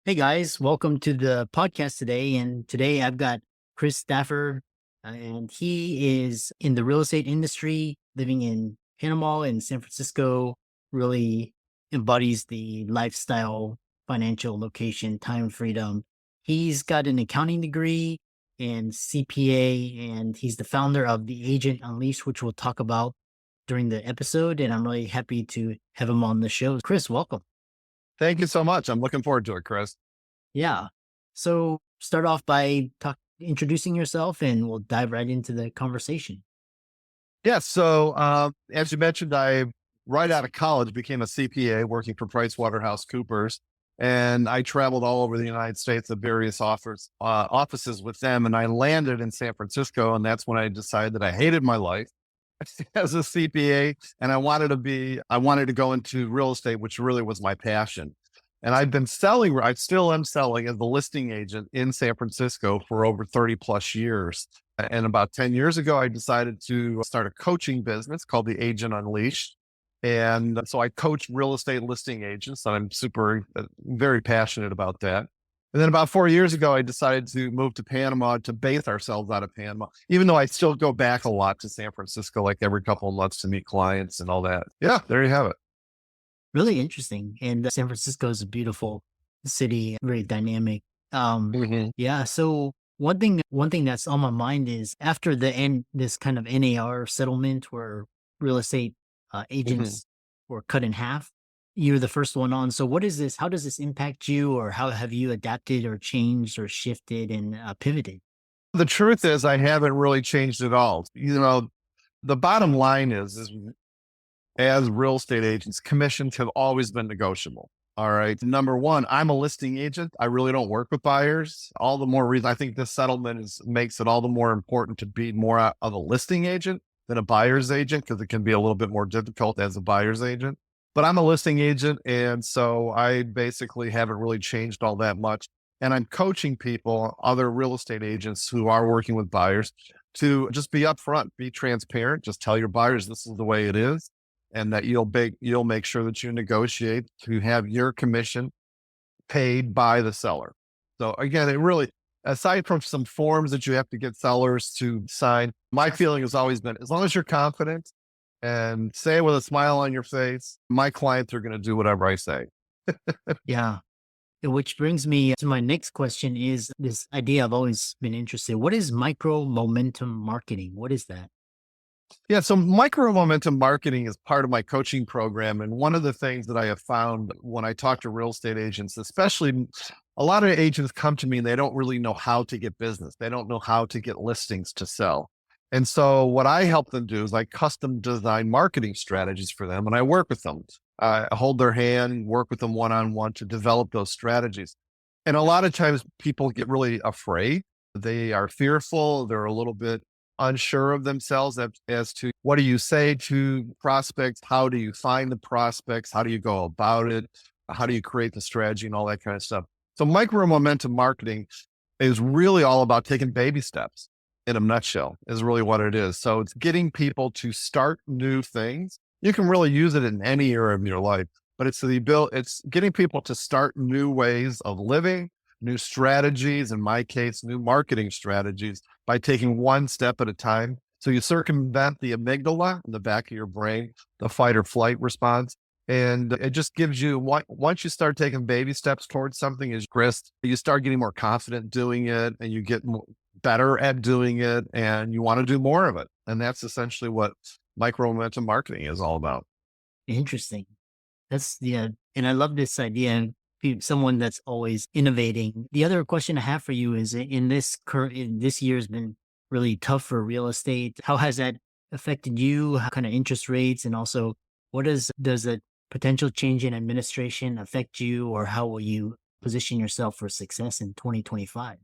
Hey guys, welcome to the podcast today. And today I've got Chris Stafford, and he is in the real estate industry, living in Panama and San Francisco, really embodies the lifestyle, financial location, time freedom. He's got an accounting degree and CPA, and he's the founder of the Agent Unleashed, which we'll talk about during the episode. And I'm really happy to have him on the show. Chris, welcome. Thank you so much. I'm looking forward to it, Chris. Yeah. So start off by introducing yourself and we'll dive right into the conversation. As you mentioned, I right out of college became a CPA working for PricewaterhouseCoopers, and I traveled all over the United States at various offices with them. And I landed in San Francisco, and that's when I decided that I hated my life as a CPA, and I wanted to go into real estate, which really was my passion. And I still am selling as a listing agent in San Francisco for over 30 plus years. And about 10 years ago, I decided to start a coaching business called the Agent Unleashed. And so I coach real estate listing agents, and I'm very passionate about that. And then about 4 years ago, I decided to move to Panama to base ourselves out of Panama, even though I still go back a lot to San Francisco, like every couple of months to meet clients and all that. Yeah, there you have it. Really interesting. And San Francisco is a beautiful city, very dynamic. Mhm. Yeah. So one thing that's on my mind is after this kind of NAR settlement where real estate Mhm. agents were cut in half. You're the first one on. So what is this? How does this impact you, or how have you adapted or changed or shifted and pivoted? The truth is, I haven't really changed at all. The bottom line is as real estate agents, commissions have always been negotiable. All right. Number one, I'm a listing agent. I really don't work with buyers. All the more reason I think this settlement makes it all the more important to be more of a listing agent than a buyer's agent, because it can be a little bit more difficult as a buyer's agent. But I'm a listing agent. And so I basically haven't really changed all that much. And I'm coaching people, other real estate agents who are working with buyers, to just be upfront, be transparent, just tell your buyers this is the way it is, and that you'll make sure that you negotiate to have your commission paid by the seller. So again, it really, aside from some forms that you have to get sellers to sign, my feeling has always been, as long as you're confident and say it with a smile on your face, my clients are going to do whatever I say. Yeah. Which brings me to my next question is this idea I've always been interested. What is micro momentum marketing? What is that? Yeah, so micro momentum marketing is part of my coaching program. And one of the things that I have found when I talk to real estate agents, especially a lot of agents come to me and they don't really know how to get business. They don't know how to get listings to sell. And so what I help them do is I custom design marketing strategies for them, and I work with them. I hold their hand, work with them one-on-one to develop those strategies. And a lot of times people get really afraid. They are fearful. They're a little bit unsure of themselves as to what do you say to prospects? How do you find the prospects? How do you go about it? How do you create the strategy and all that kind of stuff? So micro momentum marketing is really all about taking baby steps in a nutshell, is really what it is. So it's getting people to start new things. You can really use it in any area of your life, but it's getting people to start new ways of living, new strategies, in my case, new marketing strategies, by taking one step at a time. So you circumvent the amygdala in the back of your brain, the fight or flight response. And it just gives you, once you start taking baby steps towards something, is Chris, you start getting more confident doing it, and you get better at doing it, and you want to do more of it. And that's essentially what micro momentum marketing is all about. Interesting. That's yeah, and I love this idea and someone that's always innovating. The other question I have for you is in this year has been really tough for real estate. How has that affected you? How kind of interest rates, and also does a potential change in administration affect you, or how will you position yourself for success in 2025?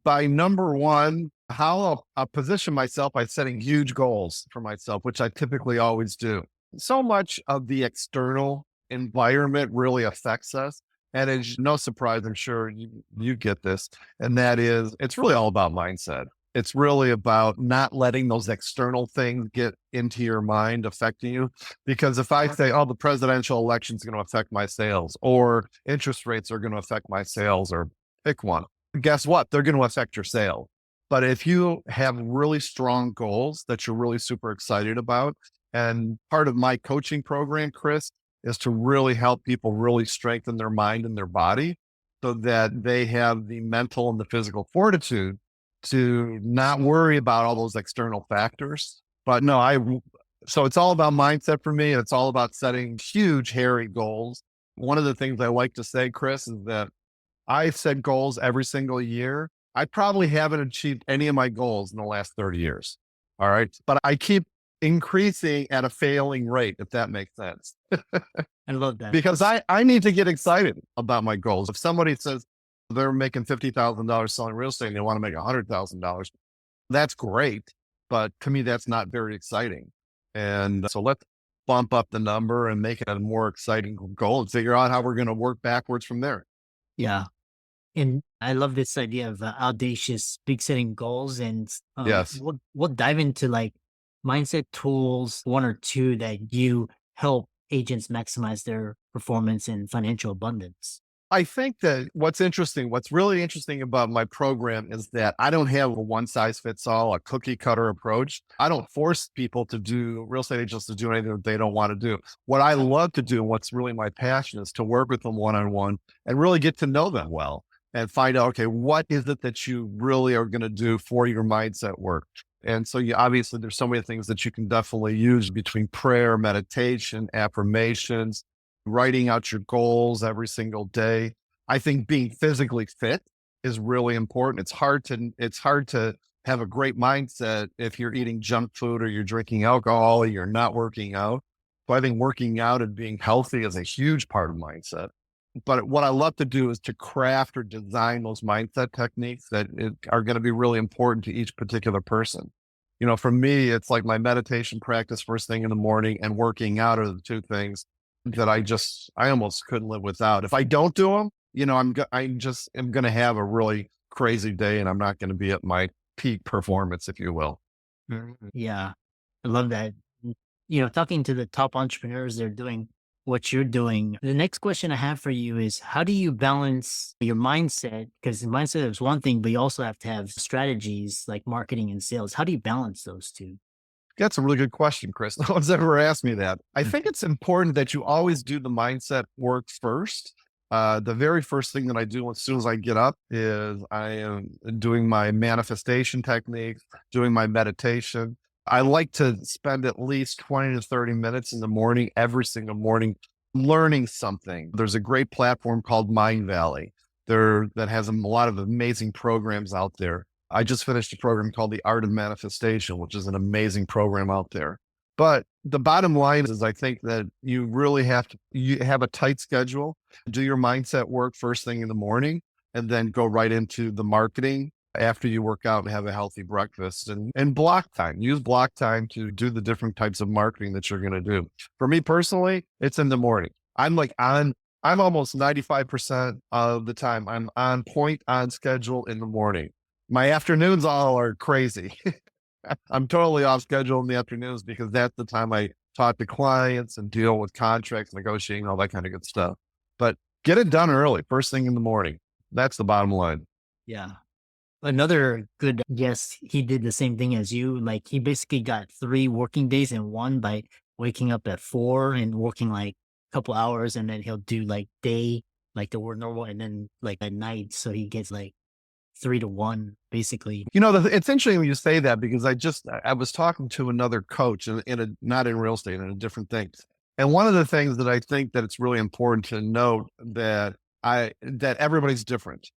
By number one, how I'll position myself by setting huge goals for myself, which I typically always do. So much of the external environment really affects us. And it's no surprise, I'm sure you get this. And that is, it's really all about mindset. It's really about not letting those external things get into your mind affecting you. Because if I say, oh, the presidential election is going to affect my sales, or interest rates are going to affect my sales, or pick one, guess what? They're going to affect your sale. But if you have really strong goals that you're really super excited about, and part of my coaching program, Chris, is to really help people really strengthen their mind and their body so that they have the mental and the physical fortitude to not worry about all those external factors. But no, so it's all about mindset for me. And it's all about setting huge, hairy goals. One of the things I like to say, Chris, is that I set goals every single year. I probably haven't achieved any of my goals in the last 30 years. All right. But I keep increasing at a failing rate, if that makes sense. I love that. Because I need to get excited about my goals. If somebody says they're making $50,000 selling real estate and they want to make $100,000, that's great. But to me, that's not very exciting. And so let's bump up the number and make it a more exciting goal and figure out how we're going to work backwards from there. Yeah. And I love this idea of audacious, big setting goals. And Yes. we'll dive into like mindset tools, one or two that you help agents maximize their performance and financial abundance. I think that what's really interesting about my program is that I don't have a one size fits all, a cookie cutter approach. I don't force people to do real estate agents to do anything that they don't want to do. What I love to do, and what's really my passion, is to work with them one on one and really get to know them well and find out, okay, what is it that you really are going to do for your mindset work? And so you obviously there's so many things that you can definitely use between prayer, meditation, affirmations, writing out your goals every single day. I think being physically fit is really important. It's hard to have a great mindset if you're eating junk food or you're drinking alcohol or you're not working out. So I think working out and being healthy is a huge part of mindset. But what I love to do is to craft or design those mindset techniques that are going to be really important to each particular person. For me, it's like my meditation practice first thing in the morning and working out are the two things that I almost couldn't live without. If I don't do them, I just am going to have a really crazy day and I'm not going to be at my peak performance, if you will. Yeah. I love that. Talking to the top entrepreneurs, they're doing what you're doing. The next question I have for you is how do you balance your mindset? Because mindset is one thing, but you also have to have strategies like marketing and sales. How do you balance those two? That's a really good question, Chris. No one's ever asked me that. I think it's important that you always do the mindset work first. The very first thing that I do as soon as I get up is I am doing my manifestation techniques, doing my meditation. I like to spend at least 20 to 30 minutes in the morning, every single morning, learning something. There's a great platform called Mind Valley that has a lot of amazing programs out there. I just finished a program called The Art of Manifestation, which is an amazing program out there. But the bottom line is I think that you really you have a tight schedule, do your mindset work first thing in the morning, and then go right into the marketing after you work out and have a healthy breakfast and block time. Use block time to do the different types of marketing that you're going to do. For me personally, it's in the morning. I'm almost 95% of the time. I'm on point, on schedule in the morning. My afternoons all are crazy. I'm totally off schedule in the afternoons because that's the time I talk to clients and deal with contracts, negotiating, all that kind of good stuff. But get it done early, first thing in the morning. That's the bottom line. Yeah. Another good guest, he did the same thing as you. Like he basically got 3 working days in one by waking up at 4 and working like a couple hours, and then he'll do like day, like the word normal, and then like at night. So he gets like 3 to 1, basically. It's interesting when you say that because I was talking to another coach not in real estate, in a different thing. And one of the things that I think that it's really important to note that everybody's different.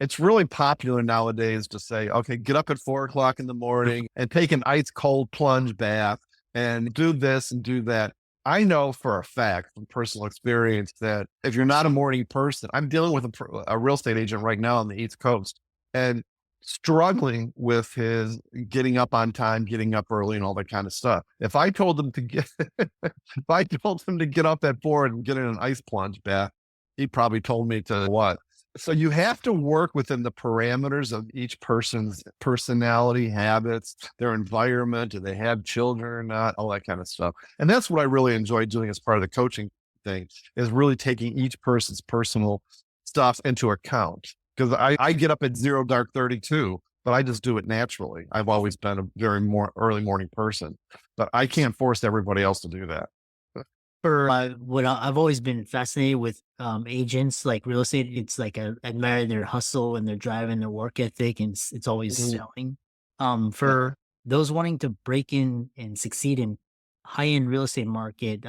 It's really popular nowadays to say, okay, get up at 4 o'clock in the morning and take an ice cold plunge bath and do this and do that. I know for a fact from personal experience that if you're not a morning person, I'm dealing with a real estate agent right now on the East Coast and struggling with his getting up on time, getting up early and all that kind of stuff. If I told him to if I told him to get up at 4 and get in an ice plunge bath, he probably told me to what? So you have to work within the parameters of each person's personality, habits, their environment. Do they have children or not? All that kind of stuff. And that's what I really enjoy doing as part of the coaching thing, is really taking each person's personal stuff into account. Because I get up at zero dark 32, but I just do it naturally. I've always been a very more early morning person, but I can't force everybody else to do that. For I've always been fascinated with agents like real estate. It's like I admire their hustle and their drive and their work ethic, and it's always Mhm. selling. Yeah. For those wanting to break in and succeed in high end real estate market,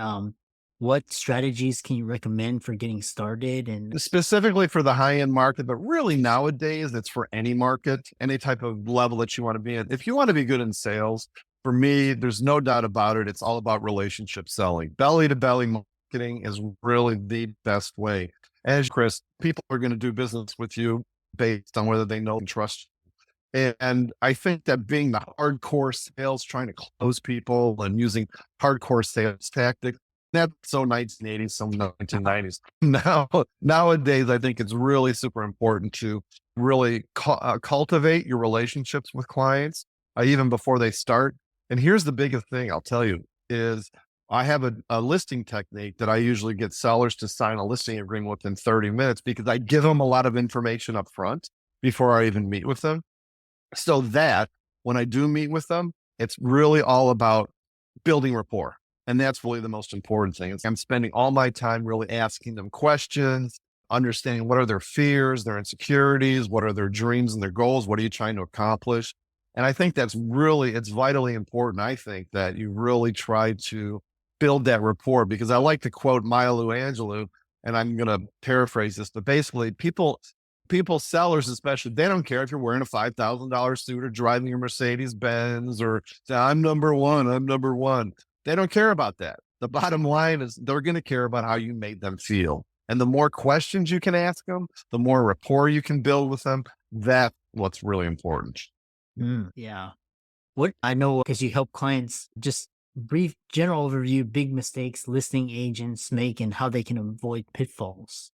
what strategies can you recommend for getting started? And Specifically for the high end market, but really nowadays it's for any market, any type of level that you want to be in. If you want to be good in sales, for me, there's no doubt about it. It's all about relationship selling. Belly to belly marketing is really the best way. As Chris, people are going to do business with you based on whether they know and trust you. And I think that being the hardcore sales, trying to close people and using hardcore sales tactics, that's so 1980s, some 1990s. Nowadays, I think it's really super important to really cultivate your relationships with clients, even before they start. And here's the biggest thing I'll tell you is I have a listing technique that I usually get sellers to sign a listing agreement within 30 minutes because I give them a lot of information up front before I even meet with them. So that when I do meet with them, it's really all about building rapport. And that's really the most important thing. I'm spending all my time really asking them questions, understanding what are their fears, their insecurities, what are their dreams and their goals, what are you trying to accomplish? And I think it's vitally important. I think that you really try to build that rapport because I like to quote Maya Angelou, and I'm going to paraphrase this, but basically people, sellers especially, they don't care if you're wearing a $5,000 suit or driving your Mercedes Benz or say, I'm number one, I'm number one. They don't care about that. The bottom line is they're going to care about how you made them feel. And the more questions you can ask them, the more rapport you can build with them. That's what's really important. yeah, what I know because you help clients, just brief general overview, big mistakes listing agents make and how they can avoid pitfalls.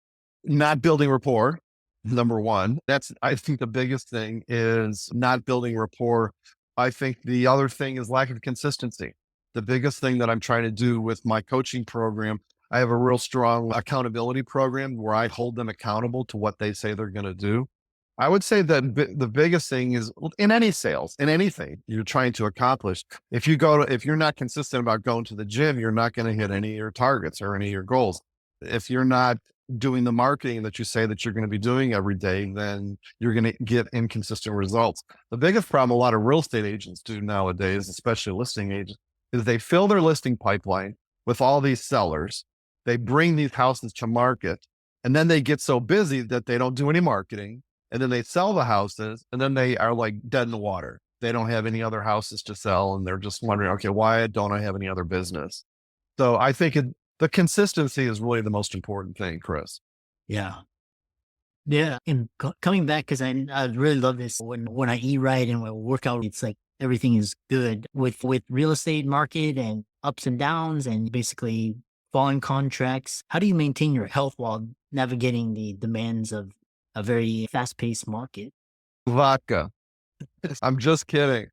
Not building rapport, number one. That's, I think the biggest thing is not building rapport. I think the other thing is lack of consistency. The biggest thing that I'm trying to do with my coaching program, I have a real strong accountability program where I hold them accountable to what they say they're going to do. I would say that the biggest thing is in any sales, in anything you're trying to accomplish, if you're not consistent about going to the gym, you're not going to hit any of your targets or any of your goals. If you're not doing the marketing that you say that you're going to be doing every day, then you're going to get inconsistent results. The biggest problem a lot of real estate agents do nowadays, especially listing agents, is they fill their listing pipeline with all these sellers. They bring these houses to market, and then they get so busy that they don't do any marketing. And then they sell the houses, and then they are like dead in the water. They don't have any other houses to sell, and they're just wondering, okay, why don't I have any other business? So I think the consistency is really the most important thing, Chris. Yeah. Yeah, and coming back because I really love this when I eat right and when I work out, it's like everything is good with real estate market and ups and downs and basically falling contracts. How do you maintain your health while navigating the demands of a very fast paced market? Vodka. I'm just kidding.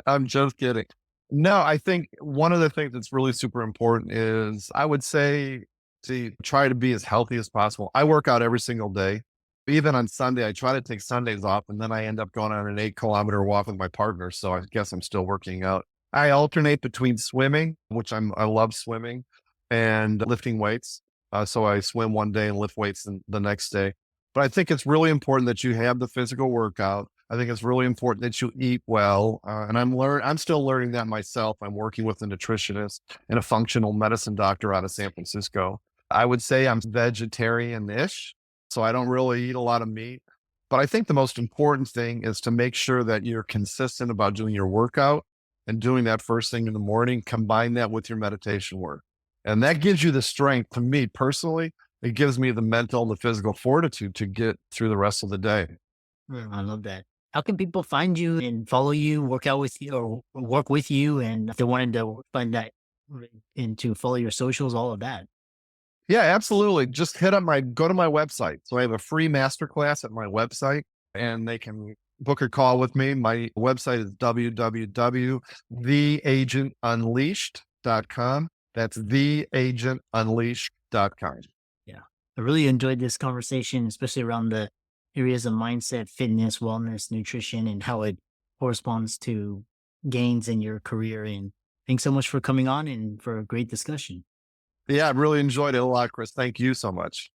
I'm just kidding. No, I think one of the things that's really super important is I would say to try to be as healthy as possible. I work out every single day. Even on Sunday, I try to take Sundays off and then I end up going on an 8 kilometer walk with my partner. So I guess I'm still working out. I alternate between swimming, which I love swimming, and lifting weights. So I swim one day and lift weights the next day. But I think it's really important that you have the physical workout. I think it's really important that you eat well. And I'm still learning that myself. I'm working with a nutritionist and a functional medicine doctor out of San Francisco. I would say I'm vegetarian-ish, so I don't really eat a lot of meat. But I think the most important thing is to make sure that you're consistent about doing your workout and doing that first thing in the morning. Combine that with your meditation work. And that gives you the strength. To me personally, it gives me the mental and the physical fortitude to get through the rest of the day. I love that. How can people find you and follow you, work out with you, or work with you? And if they wanted to find that and to follow your socials, all of that. Yeah, absolutely. Just go to my website. So I have a free masterclass at my website and they can book a call with me. My website is www.theagentunleashed.com. That's theagentunleashed.com. Yeah. I really enjoyed this conversation, especially around the areas of mindset, fitness, wellness, nutrition, and how it corresponds to gains in your career. And thanks so much for coming on and for a great discussion. Yeah, I really enjoyed it a lot, Chris. Thank you so much.